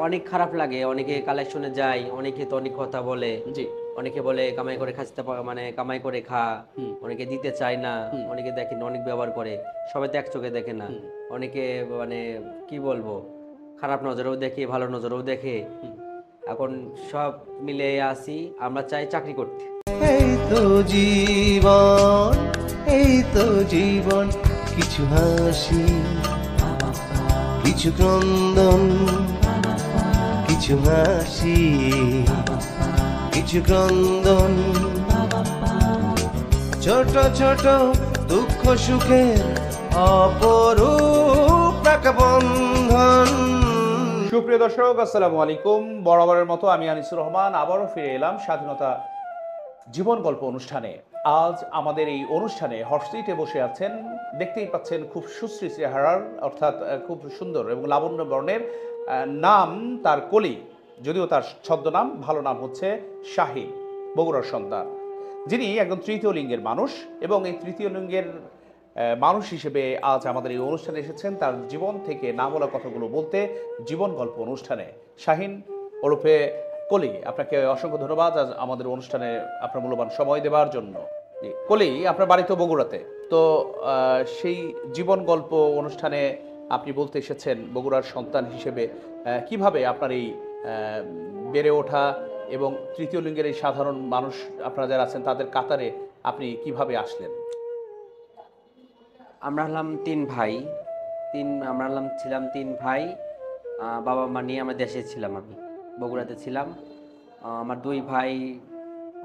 অনেক খারাপ লাগে, অনেকে কালেকশনে যায়, অনেকে তো অনেক কথা বলে, জি। অনেকে বলে কামাই করে খাচ্ছে, মানে কামাই করে খা, হুম। অনেকে দিতে চায় না, হুম। অনেকে দেখেন অনেক ব্যবহার করে, সবাই তো এক চোখে দেখে না, হুম। অনেকে মানে কি বলবো, খারাপ নজরেও দেখে, ভালো নজরেও দেখে। হুম। এখন সব মিলে আসি, আমরা চাই চাকরি করতে। এই তো জীবন, এই তো জীবন, কিছু হাসি, কিছু ক্রন্দন, কিছু হাসি, কিছু ক্রন্দন, ছোট ছোট দুঃখ সুখের অপরূপ এক বন্ধন। সুপ্রিয় দর্শক, আসসালামু আলাইকুম। বরাবরের মতো আমি আনিসুর রহমান আবারও ফিরে এলাম স্বাধীনতা জীবন গল্প অনুষ্ঠানে। আজ আমাদের এই অনুষ্ঠানে হট সিটে বসে আছেন, দেখতেই পাচ্ছেন খুব সুশ্রী চেহারার, অর্থাৎ খুব সুন্দর এবং লাবণ্য বর্ণের, নাম তার কলি, যদিও তার ছদ্মনাম, ভালো নাম হচ্ছে শাহিন, বগুড়ার সন্তান, যিনি একজন তৃতীয় লিঙ্গের মানুষ এবং এই তৃতীয় লিঙ্গের মানুষ হিসেবে আজ আমাদের এই অনুষ্ঠানে এসেছেন তার জীবন থেকে না বলা কথাগুলো বলতে, জীবন গল্প অনুষ্ঠানে। শাহিন ওরফে কলি, আপনাকে অসংখ্য ধন্যবাদ আজ আমাদের অনুষ্ঠানে আপনার মূল্যবান সময় দেওয়ার জন্য। জি, কলি, আপনার বাড়ি তো বগুড়াতে, তো সেই জীবন গল্প অনুষ্ঠানে আপনি বলতে এসেছেন বগুড়ার সন্তান হিসেবে কিভাবে আপনার এই বেড়ে ওঠা এবং তৃতীয় লিঙ্গের এই সাধারণ মানুষ আপনারা যারা আছেন তাদের কাতারে আপনি কিভাবে আসলেন? আমরা হলাম তিন ভাই, ছিলাম তিন ভাই। বাবা মা নিয়ে আমরা দেশে ছিলাম, আমি বগুড়াতে ছিলাম। আমার দুই ভাই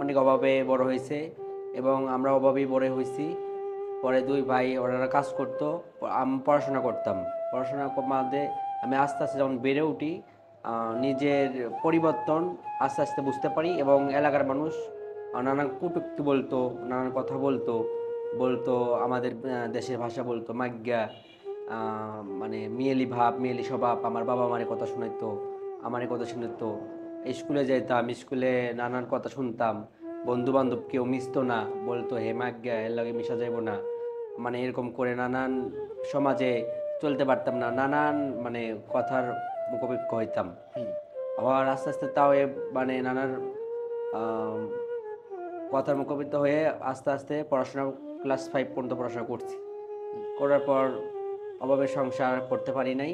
অনেক অভাবে বড় হয়েছে এবং আমরা অভাবেই বড় হয়েছি। পরে দুই ভাই ওনারা কাজ করতো, আমি পড়াশোনা করতাম। পড়াশোনার মাঝে আমি আস্তে আস্তে যখন বেড়ে উঠি, নিজের পরিবর্তন আস্তে আস্তে বুঝতে পারি এবং এলাকার মানুষ নানান কটূক্তি বলতো, নানান কথা বলতো, আমাদের দেশের ভাষা বলতো মাগ্যা, মানে মিয়েলি ভাব, মিয়েলি স্বভাব। আমার বাবা মারে কথা শোনাইতো, আমারে কথা শোনাইতো। স্কুলে যাইতাম, স্কুলে নানান কথা শুনতাম। বন্ধু বান্ধব কেউ মিশতো না, বলতো হে মাগ্যা, এর লগে মিশা যাইব না, মানে এরকম করে নানান সমাজে চলতে পারতাম না, নানান মানে কথার মুখোমুখি হইতাম। আবার আস্তে আস্তে তাও মানে নানান আহ, কথার মুখোমুখি হয়ে আস্তে আস্তে পড়াশোনা ক্লাস 5 পর্যন্ত পড়াশোনা করছি। করার পর অভাবে সংসার করতে পারি নাই।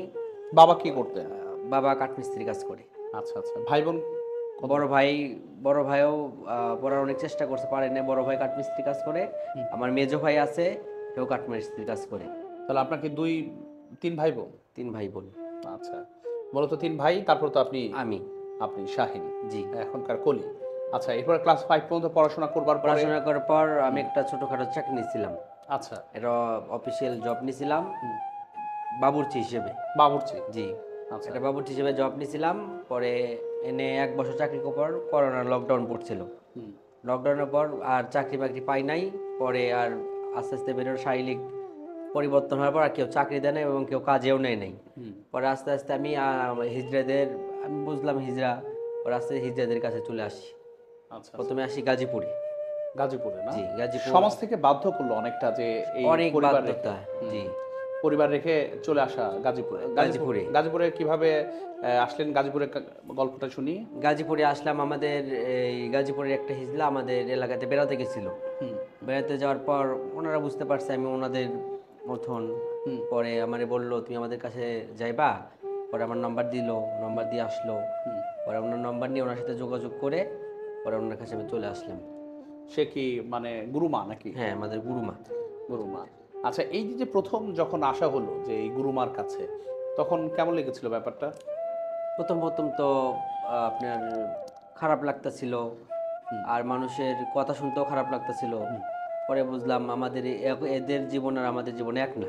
বাবা কি করতেন? বাবা কাঠমিস্ত্রি কাজ করে। আচ্ছা আচ্ছা, ভাই বোন? বড় ভাই, বড় ভাইও পড়ার অনেক চেষ্টা করতে পারে না, বড় ভাই কাঠমিস্ত্রি কাজ করে। আমার মেজো ভাই আছে, সেও কাঠমিস্ত্রি কাজ করে। তাহলে আপনাকে তিন ভাই বোন? তিন ভাই বোন। আচ্ছা, মূলত তিন ভাই, তারপর তো আপনি আমি। আপনি শাহিন, জি। এখনকার কলি। আচ্ছা, এরপর ক্লাস 5 পর্যন্ত পড়াশোনা করবার পরে? পড়াশোনা করার পর আমি একটা ছোটখাটো চাকরি নিয়েছিলাম। আচ্ছা। এটা অফিসিয়াল জব নিয়েছিলাম, বাবুর্চি হিসেবে। বাবুর্চি? জি। আচ্ছা। এটা বাবুর্চি হিসেবে জব নিয়েছিলাম। পরে এনে 1 বছর চাকরি করার পর করোনা লকডাউন পড়ছিল। লকডাউনের পর আর চাকরি বাকরি পাই নাই। পরে আর আস্তে আস্তে বেরোর শারীরিক পরিবর্তন হওয়ার পর আর কেউ চাকরি দেয় না এবং কেউ কাজেও নেয় নাই। পরে আস্তে আস্তে আমি হিজড়াদের, আমি বুঝলাম হিজড়া, পরে আস্তে হিজড়াদের কাছে চলে আসি। আচ্ছা, প্রথমে আসি গাজীপুরে। গাজীপুরে না? জি, গাজীপুর। সমাজ থেকে বাধ্য করলো অনেকটা যে এই অনেক পরিবার রেখে, বাধ্যতা। জি। পরিবার রেখে চলে আসা গাজীপুরে। গাজীপুরে। গাজীপুরে কিভাবে আসলেন? গাজীপুরে গল্পটা শুনি। গাজীপুরে আসলাম, আমাদের এই গাজীপুরের একটা হিজলা আমাদের এলাকাতে বেড়াতে গেছিল। বেড়াতে যাওয়ার পর ওনারা বুঝতে পারছে আমি ওনাদের মতন। পরে আমারে বললো তুমি আমাদের কাছে যাইবা। পরে আমার নাম্বার দিল, নাম্বার দিয়ে আসলো। পরে ওনার নাম্বার নিয়ে ওনার সাথে যোগাযোগ করে পরে ওনার কাছে আমি চলে আসলাম। সে কি মানে গুরুমা নাকি? হ্যাঁ, আমাদের গুরুমা। গুরুমা। আচ্ছা, এই যে প্রথম যখন আসা হলো যে এই গুরুমার কাছে, তখন কেমন লেগেছিল ব্যাপারটা? প্রথম প্রথম তো আপনার খারাপ লাগতেছিল, আর মানুষের কথা শুনতেও খারাপ লাগতেছিল। পরে বুঝলাম আমাদের এদের জীবন আর আমাদের জীবন এক না,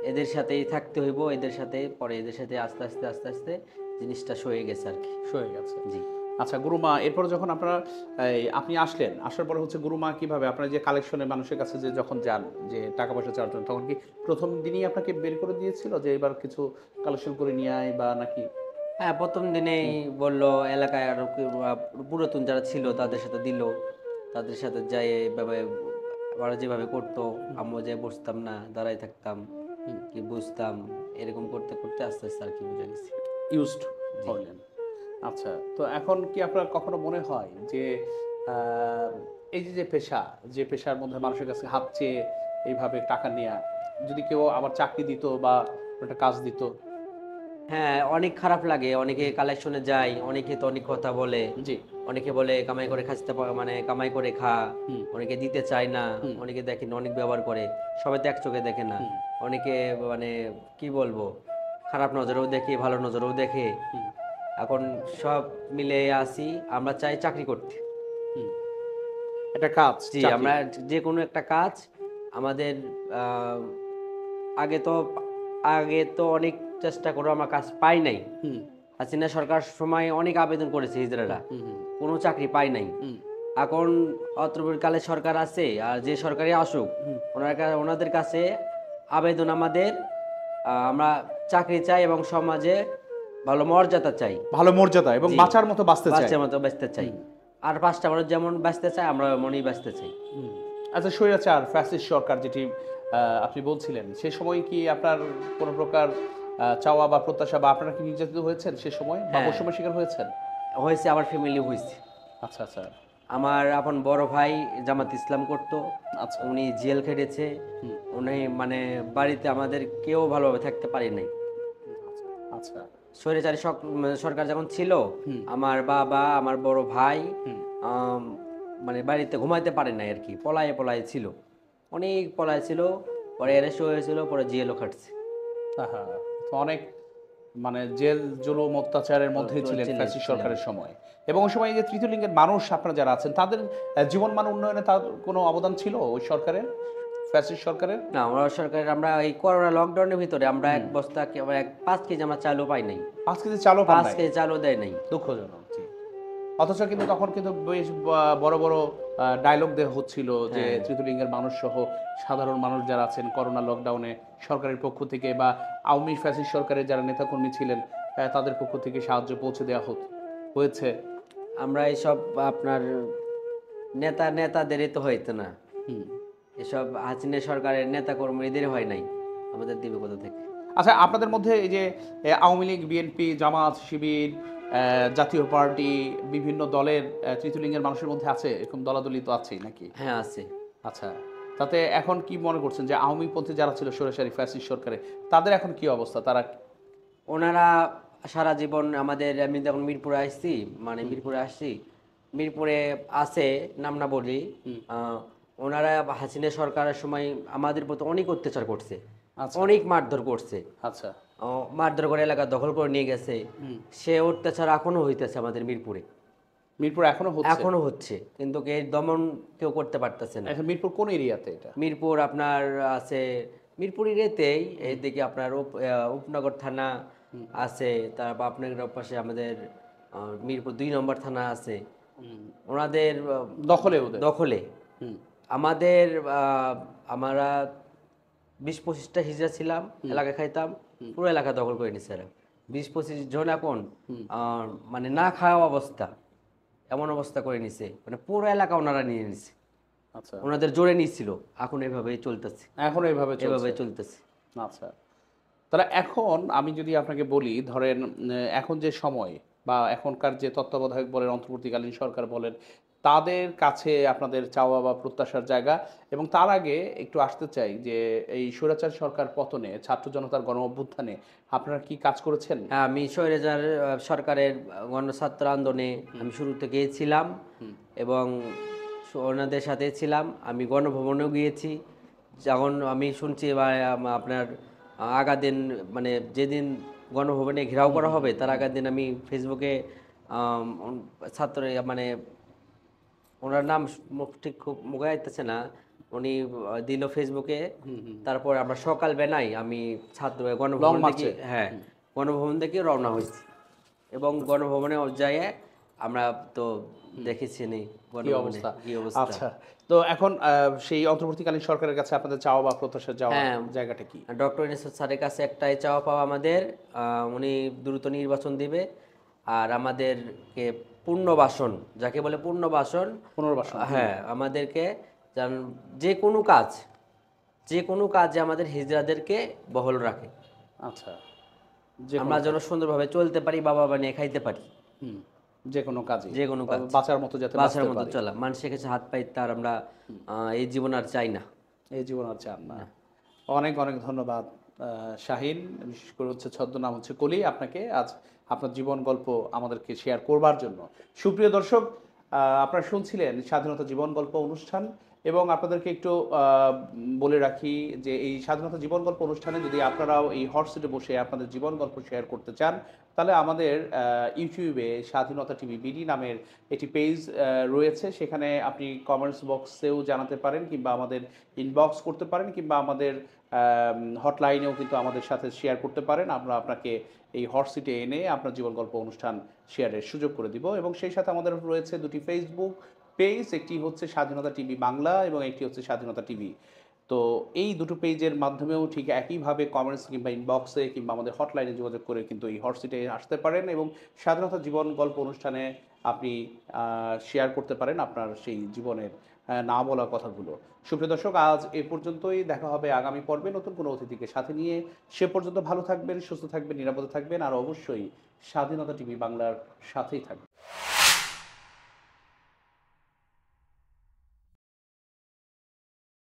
এদের সাথেই থাকতে হইব, এদের সাথে। পরে এদের সাথে আস্তে আস্তে আস্তে আস্তে জিনিসটা সয়ে গেছে আর কি। সয়ে গেছে। জি। আচ্ছা, গুরুমা এরপরে যখন আপনারা আপনি আসলেন, আসার পরে হচ্ছে গুরুমা কিভাবে আপনার যে কালেকশনের মানুষের কাছে যে যখন যান যে টাকা পয়সা চাওয়ার জন্য, তখন কি প্রথম দিনই আপনাকে বের করে দিয়েছিল যে এবার কিছু কালেকশন করে নিয়ে আয় বা নাকি? হ্যাঁ, প্রথম দিনেই বললো এলাকায় আরো পুরাতন যারা ছিল তাদের সাথে দিল, তাদের সাথে যাই এভাবে ওরা যেভাবে করতো, আমিও যাই বসতাম না, দাঁড়াই থাকতাম, কি বুঝতাম। এরকম করতে করতে আস্তে আস্তে আর কি বুঝে গেছি। ইউজড করলেন। আচ্ছা, তো এখন কি আপনার কখনো মনে হয় যে আহ, এই যে যে পেশা, যে পেশার মধ্যে মানুষের কাছে হাত চেয়ে এইভাবে টাকা নেয়া, যদি কেউ আবার চাকরি দিত বা একটা কাজ দিত? হ্যাঁ, অনেক খারাপ লাগে। অনেকে কালেকশনে যায়, অনেকে তো অনেক কথা বলে। জি। অনেকে বলে কামাই করে খাচ্ছে, মানে কামাই করে খা। হুম। অনেকে দিতে চায় না। হুম। অনেকে দেখেন অনেক ব্যবহার করে। সবাই তো এক চোখে দেখে না। হুম। অনেকে মানে কি বলবো, খারাপ নজরেও দেখে, ভালো নজরেও দেখে। হুম। এখন সব মিলে আসি, আমরা চাই চাকরি করতে। হুম। একটা কাজ, জি, চাকরি। আমরা যে কোনো একটা কাজ আমাদের আহ, আগে তো আগে তো অনেক চেষ্টা করে আমরা কাজ পাই নাই। হুম। হাসিনা সরকার সময় অনেক আবেদন করেছে হুম। হিজড়ারা, হুম। কোনো চাকরি পায় নাই। হুম। এখন অন্তর্বর্তীকালে সরকার আছে, আর যে সরকারি আসুক, হুম। ওনাদের কাছে আবেদন আমাদের, আমরা চাকরি চাই এবং সমাজে ভালো মর্যাদা চাই। ভালো মর্যাদা এবং জি, বাঁচার মতো বাঁচতে চায়। বাচ্চার মতো বাঁচতে চাই। হুম। আর পাঁচটা মানুষ যেমন বাঁচতে চায়, আমরা এমনই বাঁচতে চাই। হুম। আচ্ছা, স্বৈরাচার ফ্যাসিস্ট সরকার যেটি আপনি বলছিলেন, সে সময় কি আপনার কোনো প্রকার চাওয়া বা প্রত্যাশা বা আপনারা কি নির্যাতিত হয়েছেন সে সময় বা হ্যাঁ, বৈষম্যের শিকার হয়েছেন? হয়েছে, আমার ফ্যামিলি হয়েছে। আচ্ছা, আচ্ছা। আমার আপন বড় ভাই জামাত ইসলাম করতো, আচ্ছা। উনি জেল খেটেছে। হুম। উনি মানে বাড়িতে আমাদের কেউ ভালোভাবে থাকতে পারে নাই। আচ্ছা। স্বৈরাচারী সরকার যখন ছিল, হুম। আমার বাবা, আমার বড় ভাই হুম। আম, মানে বাড়িতে ঘুমাইতে পারে নাই আর কি, পলায়ে পলায়ে ছিল, অনেক পলায়ে ছিল। পরে অ্যারেস্ট হয়েছিল, পরে জেলও খাটছে। আহা, তো অনেক মানে জেল জুলুম অত্যাচারের মধ্যেই তো ছিলেন জেলে ফ্যাসিস্ট ছিলাম। সরকারের সময়। এবং ওই সময় এই যে তৃতীয় লিঙ্গের মানুষ আপনারা যারা আছেন তাদের জীবনমান উন্নয়নে তার কোনো অবদান ছিল ওই সরকারের, ফ্যাসিস্ট সরকারের? না, আমরা সরকারের, আমরা এই করোনা লকডাউনের ভিতরে আমরা হুম। এক বস্তা এক 5 কেজি আমরা চালও পাই নাই। 5 কেজি চালও পান 5 নাই? কেজি চালও দেয় নাই। দুঃখজনক, জি। অথচ কিন্তু তখন কিন্তু বেশ বড় বড় ডায়লগ দেওয়া হচ্ছিল যে হ্যাঁ, তৃতীয়লিঙ্গের মানুষ সহ সাধারণ মানুষ যারা আছেন করোনা লকডাউনে সরকারের পক্ষ থেকে বা আওয়ামী ফ্যাসিস্ট সরকারের যারা নেতাকর্মী ছিলেন তাদের পক্ষ থেকে সাহায্য পৌঁছে দেওয়া হয়েছে। আমরা এইসব আপনার নেতাদেরই তো হইতো না। হুম। এসব হাসিনা সরকারের নেতা কর্মীদের হয় নাই, আমাদের দিবে কোথা থেকে? আচ্ছা, আপনাদের মধ্যে এই যে আওয়ামী লীগ, বিএনপি, জামাত, শিবির, জাতীয় পার্টি, বিভিন্ন দলের তৃতীয়লিঙ্গের মানুষের মধ্যে আছে এরকম দলাদলি তো আছেই নাকি? হ্যাঁ, আছে। আচ্ছা, তাতে এখন কি মনে করছেন যে আওয়ামীপন্থী যারা ছিল সরাসরি ফ্যাসিস্ট সরকারে তাদের এখন কি অবস্থা? তারা ওনারা সারা জীবন আমাদের, আমি যখন মিরপুরে আসছি, মানে মিরপুরে আসছি, মিরপুরে আছে, নাম না বলি, ওনারা হাসিনা সরকারের সময় আমাদের প্রতি অনেক অত্যাচার করছে, আচ্ছা। অনেক মারধর করছে। আচ্ছা। মারধর করে এলাকা দখল করে নিয়ে গেছে। হুম। সে অত্যাচার এখনো হইতেছে আমাদের মিরপুরে, মিরপুর এখনো হচ্ছে? এখনো হচ্ছে, কিন্তু এর দমন কেউ করতে পারতেছে না। এখন মিরপুর কোন এরিয়াতে এটা? মিরপুর আপনার আছে, মিরপুর এরিয়াতেই, এইদিকে আপনার উপনগর থানা আছে, তারপর আপনার পাশে আমাদের মিরপুর 2 নম্বর থানা আছে, ওনাদের দখলে ওদের? দখলে। হুম। আমাদের আমরা 20-25টা হিজড়া ছিলাম, এলাকা খাইতাম, পুরো এলাকা দখল করে নিছে এরা। 20-25 জন এখন মানে না খাওয়া অবস্থা, এমন অবস্থা করে নিছে, মানে পুরো এলাকা ওনারা নিয়ে নিছে। আচ্ছা, ওনাদের জোরে নিচ্ছিল, এখন এভাবেই চলতেছে, এখন এইভাবে এভাবে চলছে? চলতেছে। আচ্ছা, তাহলে এখন আমি যদি আপনাকে বলি, ধরেন এখন যে সময় বা এখনকার যে তত্ত্বাবধায়ক বলেন, অন্তর্বর্তীকালীন সরকার বলেন, তাদের কাছে আপনাদের চাওয়া বা প্রত্যাশার জায়গা, এবং তার আগে একটু আসতে চাই যে এই স্বৈরাচার সরকার পতনে, ছাত্র জনতার গণ অভ্যুত্থানে আপনারা কি কাজ করেছেন? হ্যাঁ, আমি স্বৈরাচার সরকারের গণছাত্র আন্দোলনে আমি শুরু থেকে ছিলাম, এবং ওনাদের সাথে ছিলাম। আমি গণভবনেও গিয়েছি, যখন আমি শুনছি বা আপনার আগা দিন, মানে যেদিন গণভবনে ঘেরাও করা হবে তার আগের দিন আমি ফেসবুকে ছাত্র, মানে ওনার নাম ঠিক খুব মুখে আইতেছে না, উনি দিল ফেসবুকে। তারপর আমরা সকাল বেলায় আমি ছাত্র গণভবন থেকে, হ্যাঁ, গণভবন থেকে রওনা হয়েছি, এবং গণভবনে যাইয়ে আমরা তো দেখেছি নি কি গণভবনে অবস্থা? কি অবস্থা। আচ্ছা, তো এখন সেই অন্তর্বর্তীকালীন সরকারের কাছে আপনাদের চাওয়া বা প্রত্যাশার যাওয়া হ্যাঁ, জায়গাটা কি? ডক্টর ইউনূস স্যারের কাছে একটাই চাওয়া পাওয়া আমাদের, উনি দ্রুত নির্বাচন দিবে, আর আমাদেরকে পুনর্বাসন, যাকে বলে পুনর্বাসন, পুনর্বাসন? হ্যাঁ, আমাদেরকে যেন যে কোনো কাজে আমাদের হিজড়াদেরকে বহাল রাখে। আচ্ছা, যে কোনো আমরা যেন কাজ। সুন্দরভাবে চলতে পারি, বাবা বানিয়ে খাইতে পারি, হুম, যে কোনো কাজে যে কোনো কাজ বাঁচার মতো যাতে বাঁচার বাঁচতে মতো পারি, চলা, মানুষের কাছে হাত পাই তার আমরা এই জীবন আর চাই না। এই জীবন আর চান না। অনেক অনেক ধন্যবাদ শাহিন, বিশেষ করে হচ্ছে ছদ্মনাম হচ্ছে কলি, আপনাকে আজ আপনার জীবন গল্প আমাদেরকে শেয়ার করবার জন্য। সুপ্রিয় দর্শক, আপনারা শুনছিলেন স্বাধীনতা জীবন গল্প অনুষ্ঠান, এবং আপনাদেরকে একটু বলে রাখি যে এই স্বাধীনতা জীবন গল্প অনুষ্ঠানে যদি আপনারাও এই হট সিটে বসে আপনাদের জীবন গল্প শেয়ার করতে চান, তাহলে আমাদের ইউটিউবে স্বাধীনতা টিভি বিডি নামের একটি পেজ রয়েছে। সেখানে আপনি কমেন্টস বক্সেও জানাতে পারেন, কিংবা আমাদের ইনবক্স করতে পারেন, কিংবা আমাদের হটলাইনেও কিন্তু আমাদের সাথে শেয়ার করতে পারেন। আমরা আপনাকে এই হট সিটে এনে আপনার জীবন গল্প অনুষ্ঠান শেয়ারের সুযোগ করে দিব। এবং সেই সাথে আমাদের রয়েছে দুটি ফেসবুক পেজ, একটি হচ্ছে স্বাধীনতা টিভি বাংলা এবং একটি হচ্ছে স্বাধীনতা টিভি। তো এই দুটো পেজের মাধ্যমেও ঠিক একইভাবে কমেন্টস কিংবা ইনবক্সে কিংবা আমাদের হটলাইনে যোগাযোগ করে কিন্তু এই হট সিটে আসতে পারেন, এবং স্বাধীনতা জীবন গল্প অনুষ্ঠানে আপনি শেয়ার করতে পারেন আপনার সেই জীবনের না বলা কথাগুলো। সুপ্রিয় দর্শক, আজ এ পর্যন্তই। দেখা হবে আগামী পর্বে নতুন কোনো অতিথিকে সাথে নিয়ে। সে পর্যন্ত ভালো থাকবেন, সুস্থ থাকবেন, নিরাপদে থাকবেন, আর অবশ্যই স্বাধীনতা টিভি বাংলার সাথেই থাকবেন।